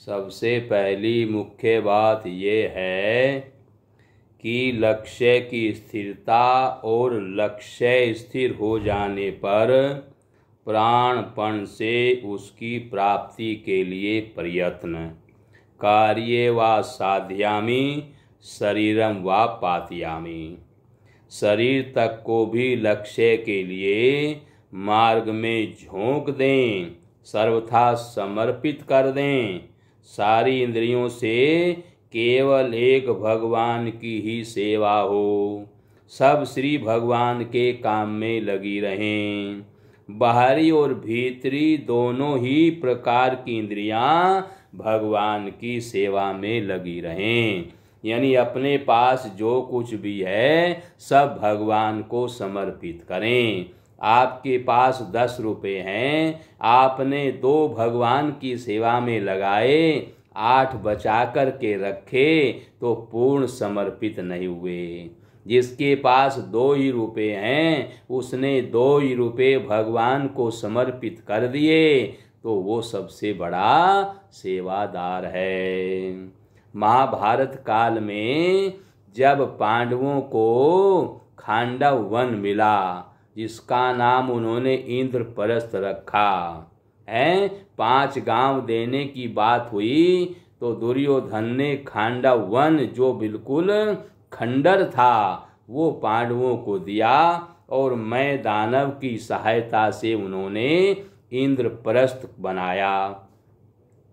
सबसे पहली मुख्य बात ये है कि लक्ष्य की स्थिरता और लक्ष्य स्थिर हो जाने पर प्राणपण से उसकी प्राप्ति के लिए प्रयत्न। कार्ये वा साध्यामि शरीरम वा पातयामि। शरीर तक को भी लक्ष्य के लिए मार्ग में झोंक दें, सर्वथा समर्पित कर दें। सारी इंद्रियों से केवल एक भगवान की ही सेवा हो। सब श्री भगवान के काम में लगी रहें। बाहरी और भीतरी दोनों ही प्रकार की इंद्रियां भगवान की सेवा में लगी रहें। यानी अपने पास जो कुछ भी है सब भगवान को समर्पित करें। आपके पास 10 रुपये हैं, आपने 2 भगवान की सेवा में लगाए, 8 बचा कर के रखे तो पूर्ण समर्पित नहीं हुए। जिसके पास 2 ही रुपये हैं उसने 2 ही रुपये भगवान को समर्पित कर दिए तो वो सबसे बड़ा सेवादार है। महाभारत काल में जब पांडवों को खांडव वन मिला, जिसका नाम उन्होंने इंद्रप्रस्थ रखा है, 5 गांव देने की बात हुई तो दुर्योधन ने खांडव वन जो बिल्कुल खंडर था वो पांडवों को दिया और मैं दानव की सहायता से उन्होंने इंद्रप्रस्थ बनाया।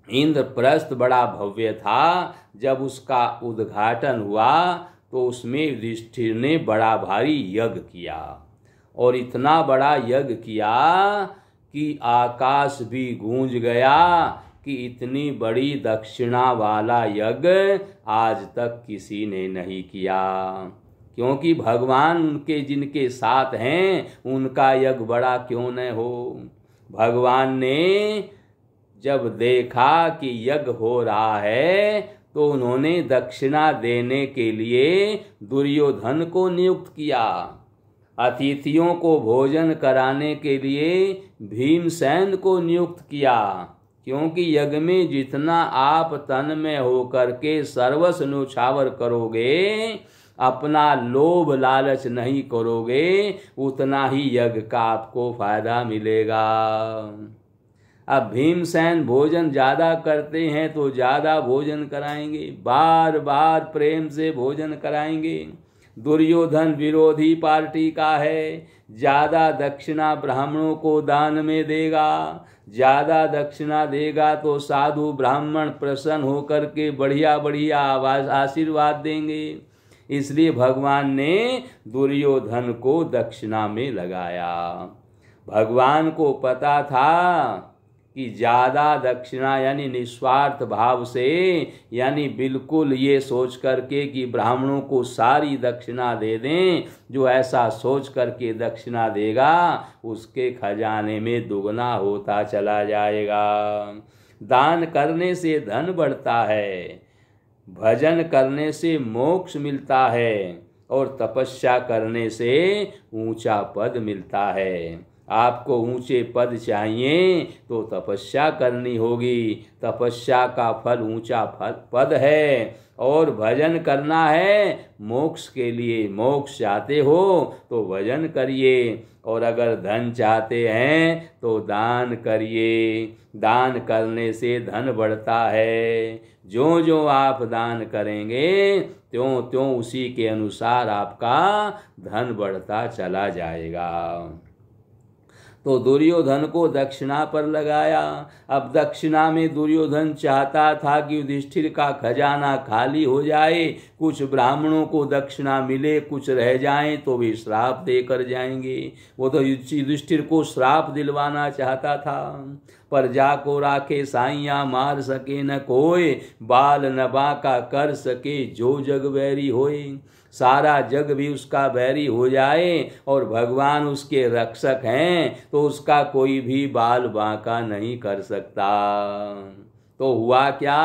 इंद्रप्रस्थ बड़ा भव्य था। जब उसका उद्घाटन हुआ तो उसमें युधिष्ठिर ने बड़ा भारी यज्ञ किया और इतना बड़ा यज्ञ किया कि आकाश भी गूंज गया कि इतनी बड़ी दक्षिणा वाला यज्ञ आज तक किसी ने नहीं किया। क्योंकि भगवान उनके जिनके साथ हैं उनका यज्ञ बड़ा क्यों न हो। भगवान ने जब देखा कि यज्ञ हो रहा है तो उन्होंने दक्षिणा देने के लिए दुर्योधन को नियुक्त किया। अतिथियों को भोजन कराने के लिए भीमसेन को नियुक्त किया। क्योंकि यज्ञ में जितना आप तन में होकर के सर्वस्व न्यौछावर करोगे, अपना लोभ लालच नहीं करोगे, उतना ही यज्ञ का आपको फायदा मिलेगा। अब भीमसेन भोजन ज़्यादा करते हैं तो ज़्यादा भोजन कराएंगे, बार बार प्रेम से भोजन कराएंगे। दुर्योधन विरोधी पार्टी का है, ज़्यादा दक्षिणा ब्राह्मणों को दान में देगा। ज़्यादा दक्षिणा देगा तो साधु ब्राह्मण प्रसन्न होकर के बढ़िया बढ़िया आशीर्वाद देंगे। इसलिए भगवान ने दुर्योधन को दक्षिणा में लगाया। भगवान को पता था कि ज़्यादा दक्षिणा यानी निस्वार्थ भाव से, यानी बिल्कुल ये सोच करके कि ब्राह्मणों को सारी दक्षिणा दे दें, जो ऐसा सोच करके दक्षिणा देगा उसके खजाने में दुगना होता चला जाएगा। दान करने से धन बढ़ता है, भजन करने से मोक्ष मिलता है और तपस्या करने से ऊंचा पद मिलता है। आपको ऊंचे पद चाहिए तो तपस्या करनी होगी। तपस्या का फल ऊंचा पद है। और भजन करना है मोक्ष के लिए। मोक्ष चाहते हो तो भजन करिए। और अगर धन चाहते हैं तो दान करिए। दान करने से धन बढ़ता है। जो जो आप दान करेंगे त्यों त्यों उसी के अनुसार आपका धन बढ़ता चला जाएगा। तो दुर्योधन को दक्षिणा पर लगाया। अब दक्षिणा में दुर्योधन चाहता था कि युधिष्ठिर का खजाना खाली हो जाए, कुछ ब्राह्मणों को दक्षिणा मिले, कुछ रह जाएं तो वे श्राप देकर जाएंगे। वो तो युधिष्ठिर को श्राप दिलवाना चाहता था। पर जाको राखे साइया मार सके न कोय, बाल न बाका कर सके जो जग बैरी होए। सारा जग भी उसका बैरी हो जाए और भगवान उसके रक्षक हैं तो उसका कोई भी बाल बांका नहीं कर सकता। तो हुआ क्या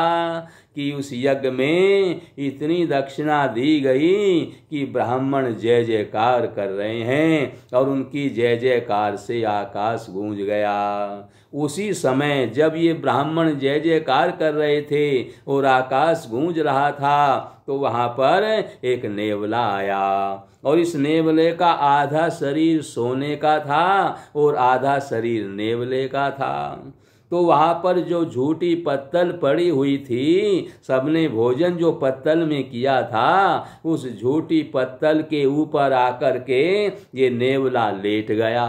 कि उस यज्ञ में इतनी दक्षिणा दी गई कि ब्राह्मण जय जयकार कर रहे हैं और उनकी जय जयकार से आकाश गूंज गया। उसी समय जब ये ब्राह्मण जय जयकार कर रहे थे और आकाश गूंज रहा था तो वहां पर एक नेवला आया और इस नेवले का आधा शरीर सोने का था और आधा शरीर नेवले का था। तो वहां पर जो झूठी पत्तल पड़ी हुई थी, सबने भोजन जो पत्तल में किया था उस झूठी पत्तल के ऊपर आकर के ये नेवला लेट गया।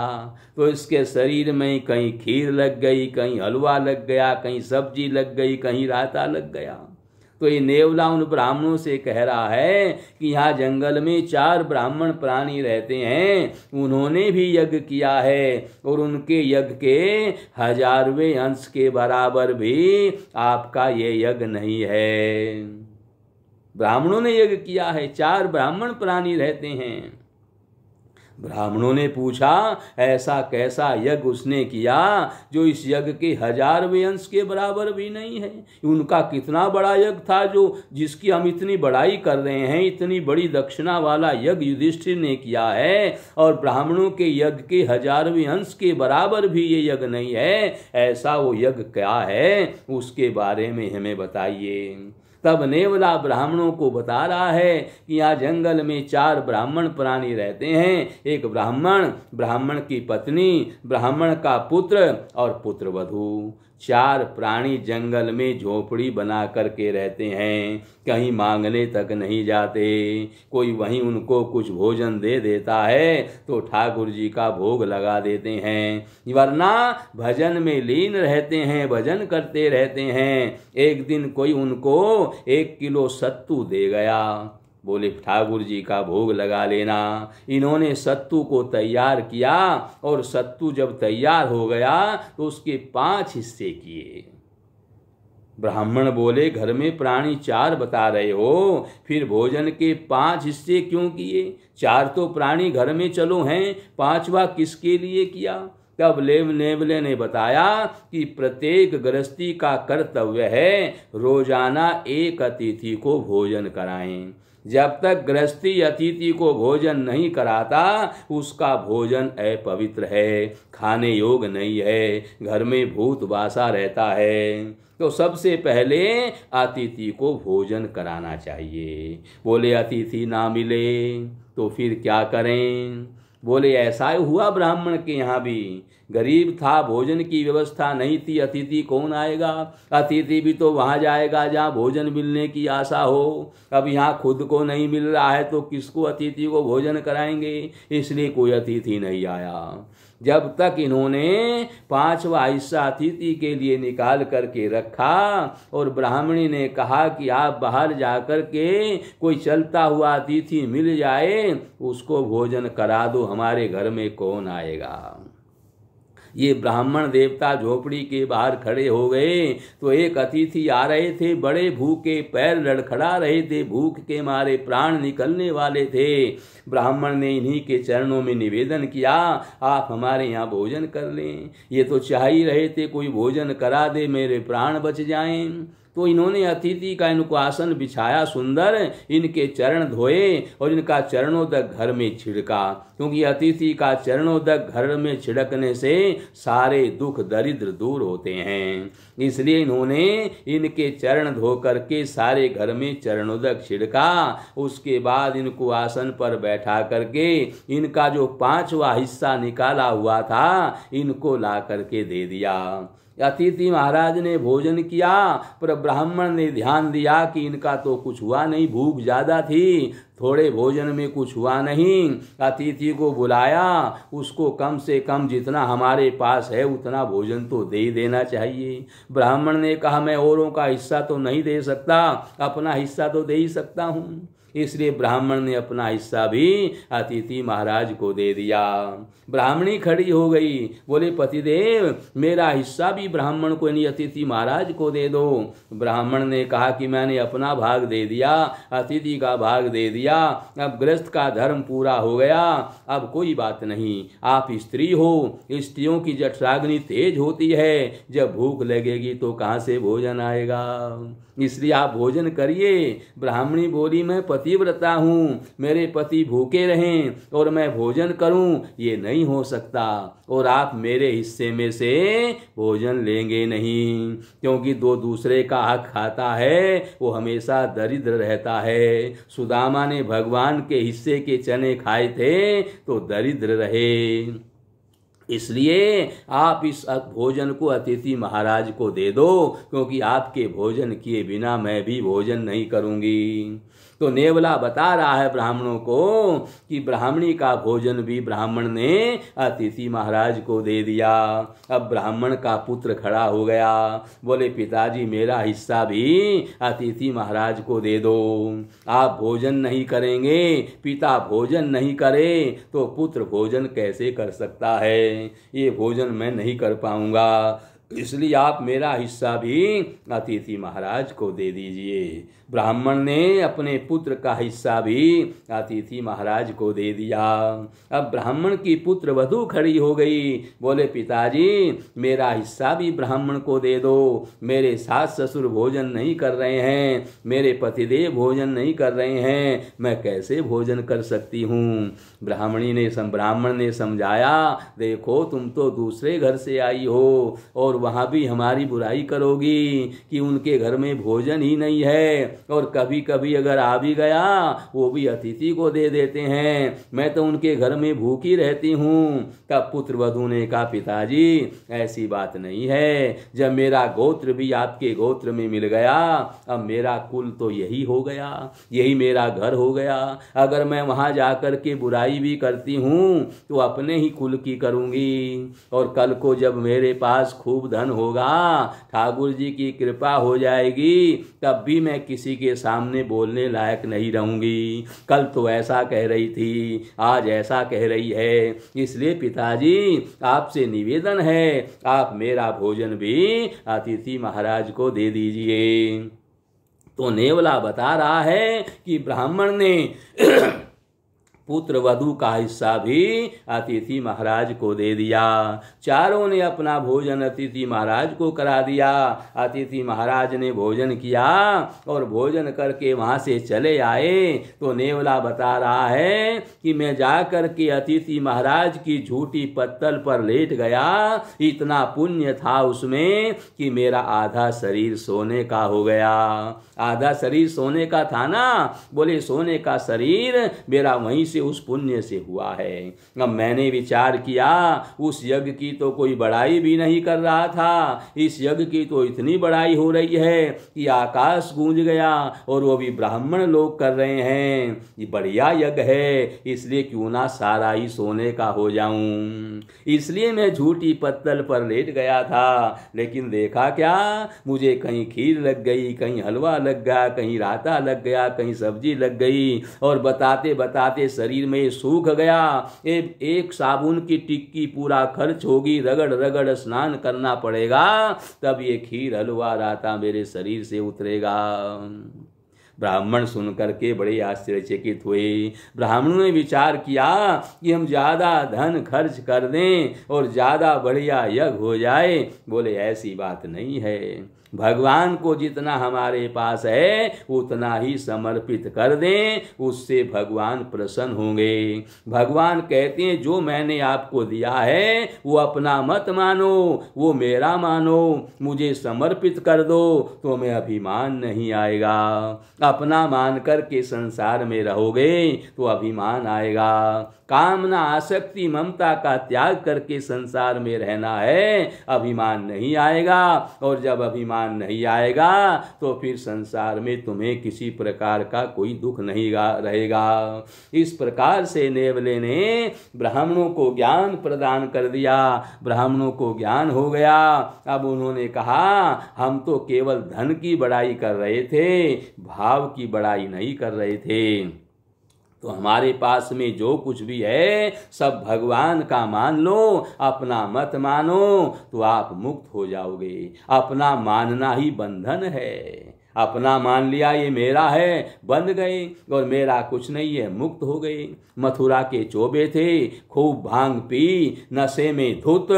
तो इसके शरीर में कहीं खीर लग गई, कहीं हलवा लग गया, कहीं सब्जी लग गई, कहीं रायता लग गया। तो ये नेवला उन ब्राह्मणों से कह रहा है कि यहाँ जंगल में 4 ब्राह्मण प्राणी रहते हैं, उन्होंने भी यज्ञ किया है और उनके यज्ञ के 1000वें अंश के बराबर भी आपका ये यज्ञ नहीं है। ब्राह्मणों ने यज्ञ किया है, 4 ब्राह्मण प्राणी रहते हैं। ब्राह्मणों ने पूछा ऐसा कैसा यज्ञ उसने किया जो इस यज्ञ के 1000वें अंश के बराबर भी नहीं है। उनका कितना बड़ा यज्ञ था जो जिसकी हम इतनी बड़ाई कर रहे हैं। इतनी बड़ी दक्षिणा वाला यज्ञ युधिष्ठिर ने किया है और ब्राह्मणों के यज्ञ के 1000वें अंश के बराबर भी ये यज्ञ नहीं है। ऐसा वो यज्ञ क्या है उसके बारे में हमें बताइए। तब नेवला ब्राह्मणों को बता रहा है कि यहाँ जंगल में 4 ब्राह्मण प्राणी रहते हैं। एक ब्राह्मण, ब्राह्मण की पत्नी, ब्राह्मण का पुत्र और पुत्रवधू। 4 प्राणी जंगल में झोपड़ी बना करके रहते हैं, कहीं मांगने तक नहीं जाते। कोई वहीं उनको कुछ भोजन दे देता है तो ठाकुर जी का भोग लगा देते हैं, वरना भजन में लीन रहते हैं, भजन करते रहते हैं। एक दिन कोई उनको 1 किलो सत्तू दे गया, बोले ठाकुर जी का भोग लगा लेना। इन्होंने सत्तू को तैयार किया और सत्तू जब तैयार हो गया तो उसके 5 हिस्से किए। ब्राह्मण बोले घर में प्राणी 4 बता रहे हो, फिर भोजन के 5 हिस्से क्यों किए? 4 तो प्राणी घर में चलो हैं, 5वां किसके लिए किया? तब नेवले ने बताया कि प्रत्येक गृहस्थी का कर्तव्य है रोजाना एक अतिथि को भोजन कराएं। जब तक गृहस्थी अतिथि को भोजन नहीं कराता उसका भोजन अपवित्र है, खाने योग नहीं है, घर में भूत बासा रहता है। तो सबसे पहले अतिथि को भोजन कराना चाहिए। बोले अतिथि ना मिले तो फिर क्या करें? बोले ऐसा ही हुआ ब्राह्मण के यहाँ भी, गरीब था, भोजन की व्यवस्था नहीं थी, अतिथि कौन आएगा? अतिथि भी तो वहाँ जाएगा जहाँ भोजन मिलने की आशा हो। अब यहाँ खुद को नहीं मिल रहा है तो किसको अतिथि को भोजन कराएंगे? इसलिए कोई अतिथि नहीं आया। जब तक इन्होंने 5वां हिस्सा अतिथि के लिए निकाल करके रखा और ब्राह्मणी ने कहा कि आप बाहर जाकर के कोई चलता हुआ अतिथि मिल जाए उसको भोजन करा दो, हमारे घर में कौन आएगा। ये ब्राह्मण देवता झोपड़ी के बाहर खड़े हो गए तो एक अतिथि आ रहे थे, बड़े भूखे, पैर लड़खड़ा रहे थे, भूख के मारे प्राण निकलने वाले थे। ब्राह्मण ने इन्हीं के चरणों में निवेदन किया आप हमारे यहाँ भोजन कर लें। ये तो चाह ही रहे थे कोई भोजन करा दे, मेरे प्राण बच जाएं। तो इन्होंने अतिथि का इनको आसन बिछाया सुंदर, इनके चरण धोए और इनका चरणोदक घर में छिड़का, क्योंकि अतिथि का चरणोदक घर में छिड़कने से सारे दुख दरिद्र दूर होते हैं। इसलिए इन्होंने इनके चरण धो करके सारे घर में चरणोदक छिड़का। उसके बाद इनको आसन पर बैठा करके इनका जो 5वां हिस्सा निकाला हुआ था इनको ला करके दे दिया। अतिथि महाराज ने भोजन किया पर ब्राह्मण ने ध्यान दिया कि इनका तो कुछ हुआ नहीं, भूख ज्यादा थी, थोड़े भोजन में कुछ हुआ नहीं। अतिथि को बुलाया, उसको कम से कम जितना हमारे पास है उतना भोजन तो दे ही देना चाहिए। ब्राह्मण ने कहा मैं औरों का हिस्सा तो नहीं दे सकता, अपना हिस्सा तो दे ही सकता हूँ। इसलिए ब्राह्मण ने अपना हिस्सा भी अतिथि महाराज को दे दिया। ब्राह्मणी खड़ी हो गई, बोले पतिदेव मेरा हिस्सा भी ब्राह्मण को यानी अतिथि महाराज को दे दो। ब्राह्मण ने कहा कि मैंने अपना भाग दे दिया, अतिथि का भाग दे दिया, अब गृहस्थ का धर्म पूरा हो गया, अब कोई बात नहीं। आप स्त्री हो, स्त्रियों की जठराग्नि तेज होती है, जब भूख लगेगी तो कहाँ से भोजन आएगा, इसलिए आप भोजन करिए। ब्राह्मणी बोली मैं पतिव्रता हूँ, मेरे पति भूखे रहें और मैं भोजन करूँ, ये नहीं हो सकता, और आप मेरे हिस्से में से भोजन लेंगे नहीं, क्योंकि दो दूसरे का हक खाता है वो हमेशा दरिद्र रहता है। सुदामा ने भगवान के हिस्से के चने खाए थे तो दरिद्र रहे, इसलिए आप इस भोजन को अतिथि महाराज को दे दो, क्योंकि आपके भोजन किए बिना मैं भी भोजन नहीं करूंगी। तो नेवला बता रहा है ब्राह्मणों को कि ब्राह्मणी का भोजन भी ब्राह्मण ने अतिथि महाराज को दे दिया। अब ब्राह्मण का पुत्र खड़ा हो गया, बोले पिताजी मेरा हिस्सा भी अतिथि महाराज को दे दो। आप भोजन नहीं करेंगे, पिता भोजन नहीं करे तो पुत्र भोजन कैसे कर सकता है, ये भोजन मैं नहीं कर पाऊंगा, इसलिए आप मेरा हिस्सा भी अतिथि महाराज को दे दीजिए। ब्राह्मण ने अपने पुत्र का हिस्सा भी अतिथि महाराज को दे दिया। अब ब्राह्मण की पुत्र वधू खड़ी हो गई, बोले पिताजी मेरा हिस्सा भी ब्राह्मण को दे दो, मेरे सास ससुर भोजन नहीं कर रहे हैं, मेरे पतिदेव भोजन नहीं कर रहे हैं, मैं कैसे भोजन कर सकती हूँ। ब्राह्मण ने समझाया, देखो तुम तो दूसरे घर से आई हो और वहाँ भी हमारी बुराई करोगी कि उनके घर में भोजन ही नहीं है, और कभी कभी अगर आ भी गया वो भी अतिथि को दे देते हैं, मैं तो उनके घर में भूखी रहती हूँ। तब पुत्र वधू ने कहा पिताजी ऐसी बात नहीं है, जब मेरा गोत्र भी आपके गोत्र में मिल गया, अब मेरा कुल तो यही हो गया, यही मेरा घर हो गया, अगर मैं वहाँ जाकर के बुराई भी करती हूँ तो अपने ही कुल की करूँगी, और कल को जब मेरे पास खूब धन होगा, ठाकुर जी की कृपा हो जाएगी, तब भी मैं किसी के सामने बोलने लायक नहीं रहूंगी। कल तो ऐसा कह रही थी, आज ऐसा कह रही है, इसलिए पिताजी आपसे निवेदन है आप मेरा भोजन भी अतिथि महाराज को दे दीजिए। तो नेवला बता रहा है कि ब्राह्मण ने पुत्र वधू का हिस्सा भी अतिथि महाराज को दे दिया। चारों ने अपना भोजन अतिथि महाराज को करा दिया। अतिथि महाराज ने भोजन किया और भोजन करके वहां से चले आए। तो नेवला बता रहा है कि मैं जाकर के अतिथि महाराज की झूठी पत्तल पर लेट गया, इतना पुण्य था उसमें कि मेरा आधा शरीर सोने का हो गया। आधा शरीर सोने का था ना, बोले सोने का शरीर मेरा वहीं से उस पुण्य से हुआ है। अब मैंने विचार किया उस यज्ञ की तो कोई बड़ाई भी नहीं कर रहा था, इस यज्ञ की तो इतनी बड़ाई हो रही है कि आकाश गूंज गया, और वो भी ब्राह्मण लोग कर रहे हैं, ये बढ़िया यज्ञ है, इसलिए क्यों ना सारा ही सोने का हो जाऊं। इसलिए मैं झूठी पत्तल पर लेट गया था, लेकिन देखा क्या, मुझे कहीं खीर लग गई, कहीं हलवा लग गया, कहीं रायता लग गया, कहीं सब्जी लग गई, और बताते बताते शरीर में सूख गया। एक साबुन की टिक्की पूरा खर्च होगी, रगड़ रगड़ स्नान करना पड़ेगा, तब ये खीर हलवा रायता मेरे शरीर से उतरेगा। ब्राह्मण सुनकर के बड़े आश्चर्यचकित हुए। ब्राह्मणों ने विचार किया कि हम ज्यादा धन खर्च कर दें और ज्यादा बढ़िया यज्ञ हो जाए। बोले ऐसी बात नहीं है, भगवान को जितना हमारे पास है उतना ही समर्पित कर दें, उससे भगवान प्रसन्न होंगे। भगवान कहते हैं जो मैंने आपको दिया है वो अपना मत मानो, वो मेरा मानो, मुझे समर्पित कर दो तो मैं अभिमान नहीं आएगा। अपना मान करके संसार में रहोगे तो अभिमान आएगा। कामना आसक्ति ममता का त्याग करके संसार में रहना है, अभिमान नहीं आएगा। और जब अभिमान नहीं आएगा तो फिर संसार में तुम्हें किसी प्रकार का कोई दुख नहीं रहेगा। इस प्रकार से नेवले ने ब्राह्मणों को ज्ञान प्रदान कर दिया, ब्राह्मणों को ज्ञान हो गया। अब उन्होंने कहा हम तो केवल धन की बड़ाई कर रहे थे, भाव की बड़ाई नहीं कर रहे थे। तो हमारे पास में जो कुछ भी है सब भगवान का मान लो, अपना मत मानो तो आप मुक्त हो जाओगे। अपना मानना ही बंधन है। अपना मान लिया ये मेरा है, बंध गए, और मेरा कुछ नहीं है, मुक्त हो गए। मथुरा के चोबे थे, खूब भांग पी, नशे में धुत,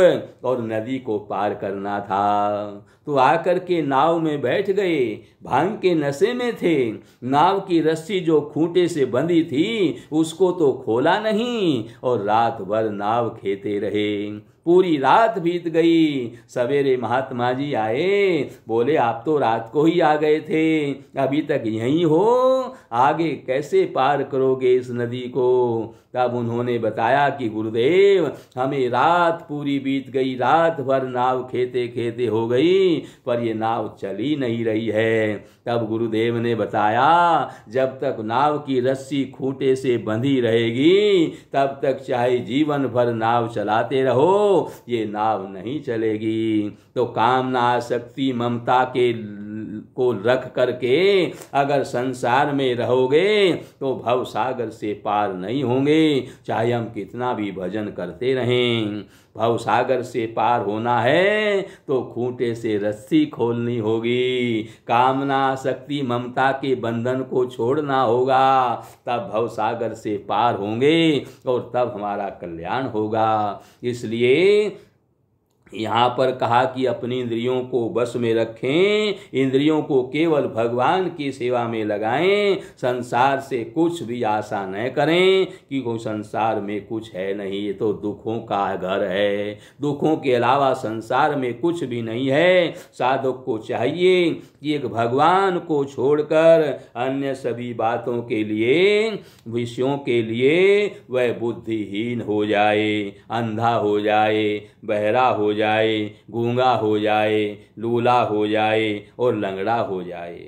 और नदी को पार करना था तो आकर के नाव में बैठ गए। भांग के नशे में थे, नाव की रस्सी जो खूंटे से बंधी थी उसको तो खोला नहीं, और रात भर नाव खेते रहे। पूरी रात बीत गई। सवेरे महात्मा जी आए, बोले आप तो रात को ही आ गए थे, अभी तक यहीं हो, आगे कैसे पार करोगे इस नदी को? तब उन्होंने बताया कि गुरुदेव हमें रात पूरी बीत गई, रात भर नाव खेते खेते हो गई, पर ये नाव चली नहीं रही है। तब गुरुदेव ने बताया जब तक नाव की रस्सी खूंटे से बंधी रहेगी तब तक चाहे जीवन भर नाव चलाते रहो, ये नाव नहीं चलेगी। तो कामना आसक्ति ममता के को रख करके अगर संसार में रहोगे तो भव सागर से पार नहीं होंगे, चाहे हम कितना भी भजन करते रहें। भव सागर से पार होना है तो खूंटे से रस्सी खोलनी होगी, कामना आसक्ति ममता के बंधन को छोड़ना होगा, तब भव सागर से पार होंगे और तब हमारा कल्याण होगा। इसलिए यहाँ पर कहा कि अपनी इंद्रियों को बस में रखें, इंद्रियों को केवल भगवान की सेवा में लगाएं, संसार से कुछ भी आशा न करें कि कोई संसार में कुछ है नहीं, ये तो दुखों का घर है, दुखों के अलावा संसार में कुछ भी नहीं है। साधक को चाहिए कि एक भगवान को छोड़कर अन्य सभी बातों के लिए, विषयों के लिए वह बुद्धिहीन हो जाए, अंधा हो जाए, बहरा हो जाए, गूंगा हो जाए, लूला हो जाए और लंगड़ा हो जाए।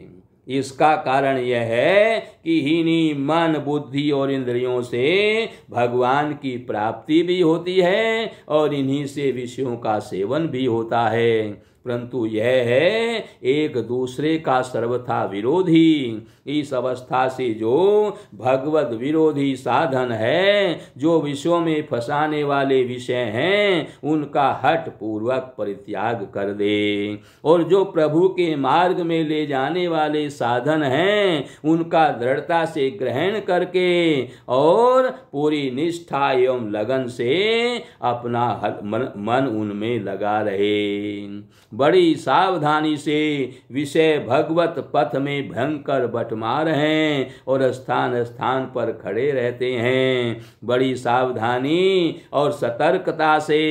इसका कारण यह है कि इन्हीं मन बुद्धि और इंद्रियों से भगवान की प्राप्ति भी होती है और इन्हीं से विषयों का सेवन भी होता है, परंतु यह है एक दूसरे का सर्वथा विरोधी। इस अवस्था से जो भगवत विरोधी साधन है, जो विषयों में फंसाने वाले विषय हैं, उनका हठ पूर्वक परित्याग कर दे, और जो प्रभु के मार्ग में ले जाने वाले साधन हैं उनका दृढ़ता से ग्रहण करके और पूरी निष्ठा एवं लगन से अपना मन उनमें लगा रहे। बड़ी सावधानी से विषय भगवत पथ में भयंकर बटमार हैं और स्थान स्थान पर खड़े रहते हैं। बड़ी सावधानी और सतर्कता से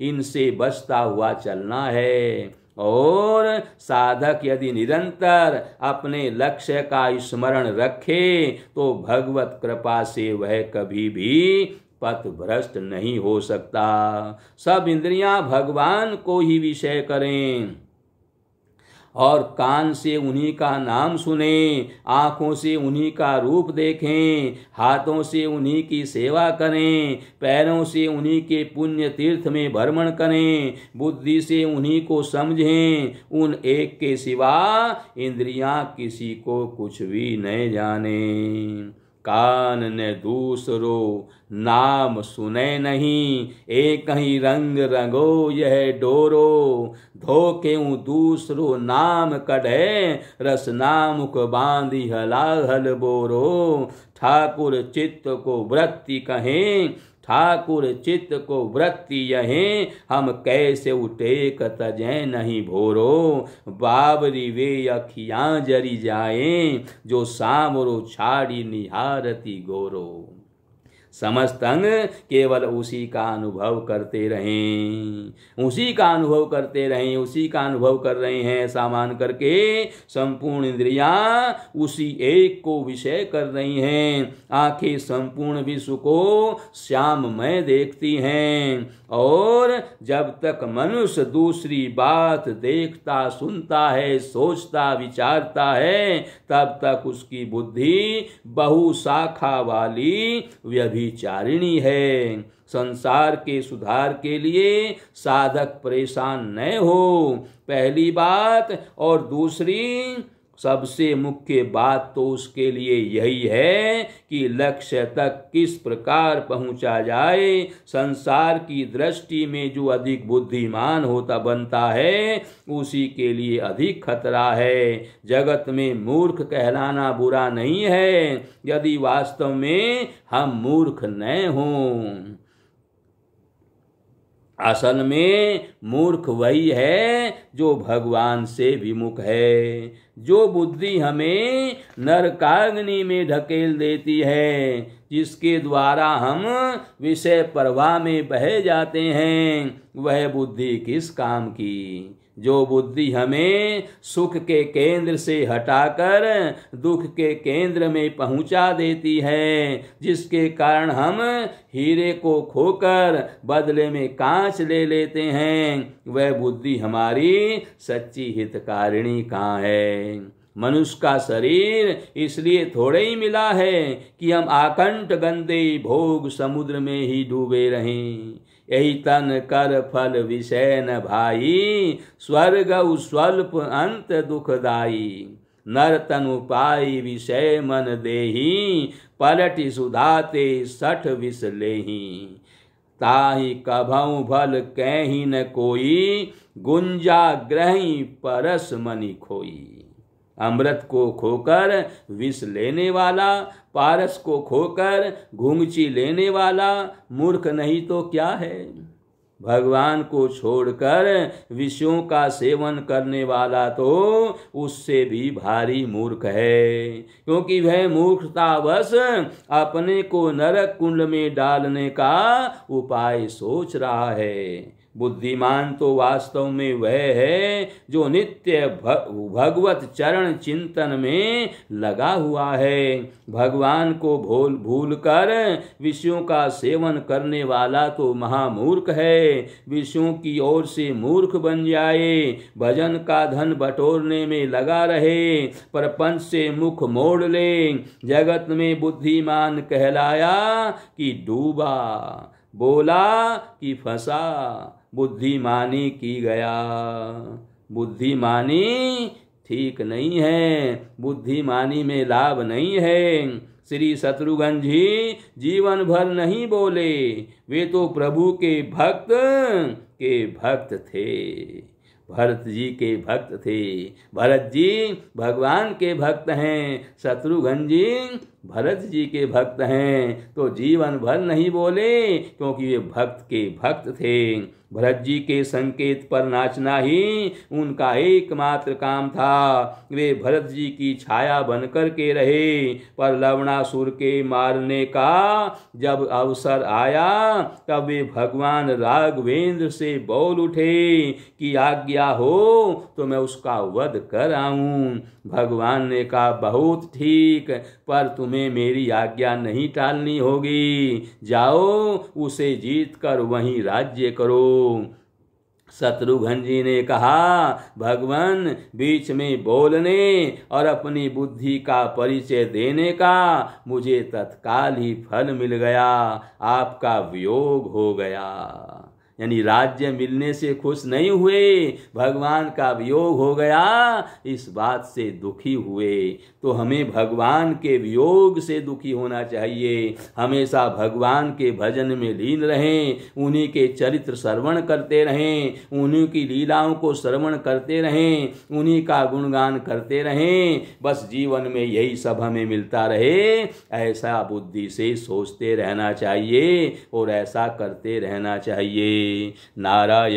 इनसे बचता हुआ चलना है, और साधक यदि निरंतर अपने लक्ष्य का स्मरण रखे तो भगवत कृपा से वह कभी भी पथ भ्रष्ट नहीं हो सकता। सब इंद्रियां भगवान को ही विषय करें और कान से उन्हीं का नाम सुने, आँखों से उन्हीं का रूप देखें, हाथों से उन्हीं की सेवा करें, पैरों से उन्हीं के पुण्य तीर्थ में भ्रमण करें, बुद्धि से उन्हीं को समझें। उन एक के सिवा इंद्रियां किसी को कुछ भी न जाने। कान ने दूसरो नाम सुने नहीं, एक ही रंग रंगो यह डोरो, धोखे दूसरो नाम कढ़े, रसना मुख बांधी हलाहल बोरो। ठाकुर चित्त को वृत्ति कहें, ठाकुर चित्त को वृत्ति यहें, हम कैसे उठेक तजै नहीं भोरो। बाबरी वे अखियां जरी जाएं, जो सामरो छाड़ी निहारती गोरो। समस्त अंग केवल उसी का अनुभव करते रहें, उसी का अनुभव करते रहें, उसी का अनुभव कर रहे हैं ऐसा मान करके संपूर्ण इंद्रियां उसी एक को विषय कर रही हैं। आंखें संपूर्ण विश्व को श्याममय देखती हैं, और जब तक मनुष्य दूसरी बात देखता, सुनता है, सोचता, विचारता है, तब तक उसकी बुद्धि बहुशाखा वाली व्यभिचारिणी है। संसार के सुधार के लिए साधक परेशान न हो, पहली बात। और दूसरी सबसे मुख्य बात तो उसके लिए यही है कि लक्ष्य तक किस प्रकार पहुंचा जाए। संसार की दृष्टि में जो अधिक बुद्धिमान होता बनता है उसी के लिए अधिक खतरा है। जगत में मूर्ख कहलाना बुरा नहीं है यदि वास्तव में हम मूर्ख न हों। असल में मूर्ख वही है जो भगवान से विमुख है, जो बुद्धि हमें नरकाग्नि में ढकेल देती है, जिसके द्वारा हम विषय प्रवाह में बह जाते हैं, वह बुद्धि किस काम की। जो बुद्धि हमें सुख के केंद्र से हटाकर दुख के केंद्र में पहुंचा देती है, जिसके कारण हम हीरे को खोकर बदले में कांच ले लेते हैं, वह बुद्धि हमारी सच्ची हितकारिणी कहाँ है। मनुष्य का शरीर इसलिए थोड़े ही मिला है कि हम आकंठ गंदे भोग समुद्र में ही डूबे रहें। यही तन कर फल विषय न भाई, स्वर्ग स्वल्प अंत दुखदाई। नर तनु पाई विषय मन देही, पलटि सुधाते सठ विष लेही। ताहि कभऊ भल कहीं न कोई, गुंजा ग्रही परस मनि खोई। अमृत को खोकर विष लेने वाला, पारस को खोकर घुंघची लेने वाला मूर्ख नहीं तो क्या है। भगवान को छोड़कर विषयों का सेवन करने वाला तो उससे भी भारी मूर्ख है, क्योंकि वह मूर्खतावश अपने को नरक कुंड में डालने का उपाय सोच रहा है। बुद्धिमान तो वास्तव में वह है जो नित्य भगवत चरण चिंतन में लगा हुआ है। भगवान को भूल कर विषयों का सेवन करने वाला तो महामूर्ख है। विषयों की ओर से मूर्ख बन जाए, भजन का धन बटोरने में लगा रहे, प्रपंच से मुख मोड़ ले, जगत में बुद्धिमान कहलाया कि डूबा, बोला कि फंसा, बुद्धिमानी की गया। बुद्धिमानी ठीक नहीं है, बुद्धिमानी में लाभ नहीं है। श्री शत्रुघ्न जी जीवन भर नहीं बोले, वे तो प्रभु के भक्त थे, भरत जी के भक्त थे। भरत जी भगवान के भक्त हैं, शत्रुघ्न जी भरत जी के भक्त हैं, तो जीवन भर नहीं बोले क्योंकि वे भक्त के भक्त थे। भरत जी के संकेत पर नाचना ही उनका एकमात्र काम था। वे भरत जी की छाया बनकर के रहे, पर लवणासुर के मारने का जब अवसर आया तब वे भगवान राघवेंद्र से बोल उठे कि आज्ञा हो तो मैं उसका वध कर आऊं। भगवान ने कहा बहुत ठीक, पर तुम्हें मेरी आज्ञा नहीं टालनी होगी, जाओ उसे जीत कर वहीं राज्य करो। शत्रुघ्न जी ने कहा भगवान बीच में बोलने और अपनी बुद्धि का परिचय देने का मुझे तत्काल ही फल मिल गया, आपका वियोग हो गया। यानी राज्य मिलने से खुश नहीं हुए, भगवान का वियोग हो गया इस बात से दुखी हुए। तो हमें भगवान के वियोग से दुखी होना चाहिए, हमेशा भगवान के भजन में लीन रहें, उन्हीं के चरित्र श्रवण करते रहें, उन्हीं की लीलाओं को श्रवण करते रहें, उन्हीं का गुणगान करते रहें। बस जीवन में यही सब हमें मिलता रहे, ऐसा बुद्धि से सोचते रहना चाहिए और ऐसा करते रहना चाहिए। नारायण।